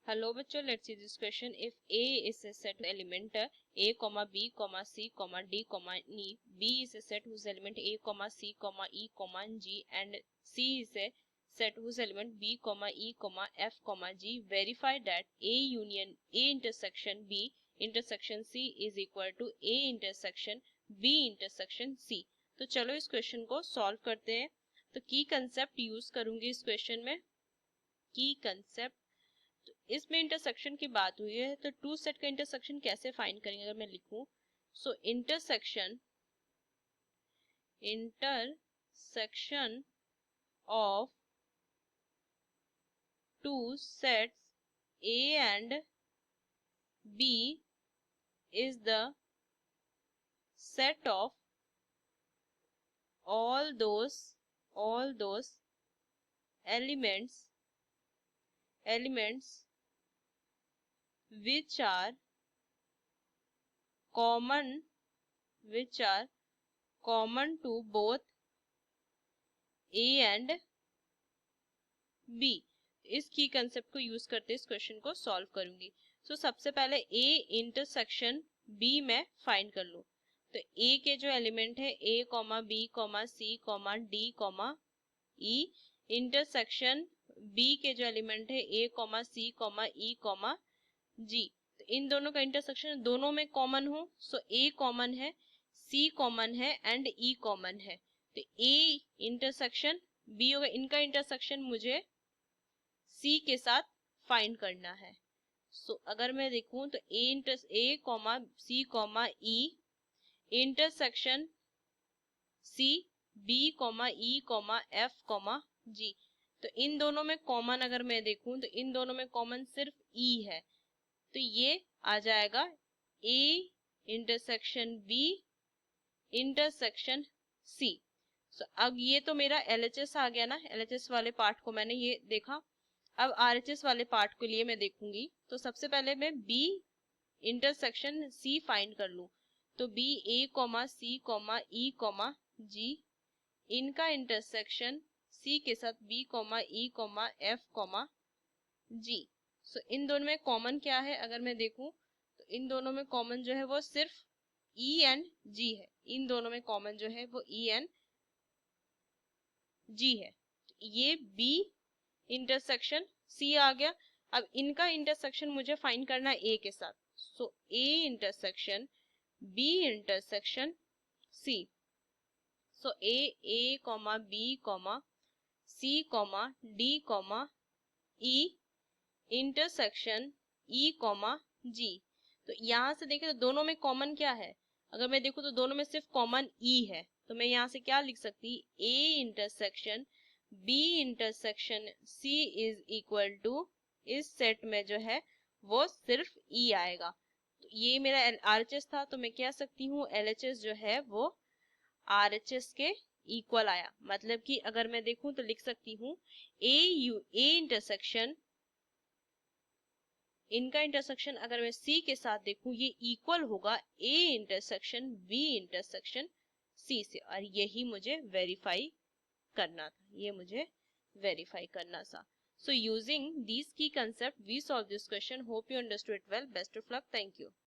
Hello बच्चों, let's see this question. If A is a set element A, B, C, D, E, B is a set whose element A, C, E, G, and C is a set whose element B, E, F, G, verify that A union A intersection B intersection C is equal to A intersection B intersection C. तो चलो इस question को solve करते हैं. तो की concept use करूंगी इस क्वेश्चन में. की कंसेप्ट, तो इसमें इंटरसेक्शन की बात हुई है, तो टू सेट का इंटरसेक्शन कैसे फाइंड करेंगे. अगर मैं लिखूं so intersection of two sets A and B is the set of all those elements which are common to both A and B. इस की कंसेप्ट को यूज करते इस क्वेश्चन को सॉल्व करूंगी. सो सबसे पहले A इंटरसेक्शन B में फाइंड कर लूं. तो A के जो एलिमेंट है A, B, C, D, E intersection B के जो एलिमेंट है A, C, E, G. तो इन दोनों का इंटरसेक्शन दोनों में कॉमन हो, सो A कॉमन है, C कॉमन है एंड E कॉमन है. तो A इंटरसेक्शन B होगा. इनका इंटरसेक्शन मुझे C के साथ फाइंड करना है. सो अगर मैं देखूं तो A, C, E intersection C, B, E, F, G. तो इन दोनों में कॉमन अगर मैं देखूं तो इन दोनों में कॉमन सिर्फ E है. तो ये आ जाएगा A intersection B intersection C. सो अब ये तो मेरा LHS आ गया ना. LHS वाले पार्ट को मैंने ये देखा. अब RHS वाले पार्ट के लिए मैं देखूंगी. तो सबसे पहले मैं B इंटरसेक्शन C फाइंड कर लूं. तो B, A, C, E, G इनका इंटरसेक्शन C के साथ B, E, F, G. सो इन दोनों में कॉमन क्या है अगर मैं देखूं तो इन दोनों में कॉमन जो है वो सिर्फ E एंड G है. इन दोनों में कॉमन जो है वो E एंड G है. ये B इंटरसेक्शन C आ गया. अब इनका इंटरसेक्शन मुझे फाइंड करना है A के साथ. सो A intersection B intersection C. So A, B, C, D, E intersection E, G. तो यहां से देखें तो दोनों में कॉमन क्या है. अगर मैं देखूं तो दोनों में सिर्फ कॉमन E है. तो मैं यहां से क्या लिख सकती, A intersection B intersection C is equal to, इस सेट में जो है वो सिर्फ E आएगा. तो ये मेरा RHS था. तो मैं कह सकती हूँ LHS जो है वो RHS के इक्वल आया. मतलब कि अगर मैं देखूं तो लिख सकती हूँ A इंटरसेक्शन, इनका इंटरसेक्शन अगर मैं C के साथ देखूं ये इक्वल होगा A intersection B intersection C से. और यही मुझे वेरीफाई करना था. So using these key concepts we solve this question. Hope you understood it well. Best of luck. Thank you.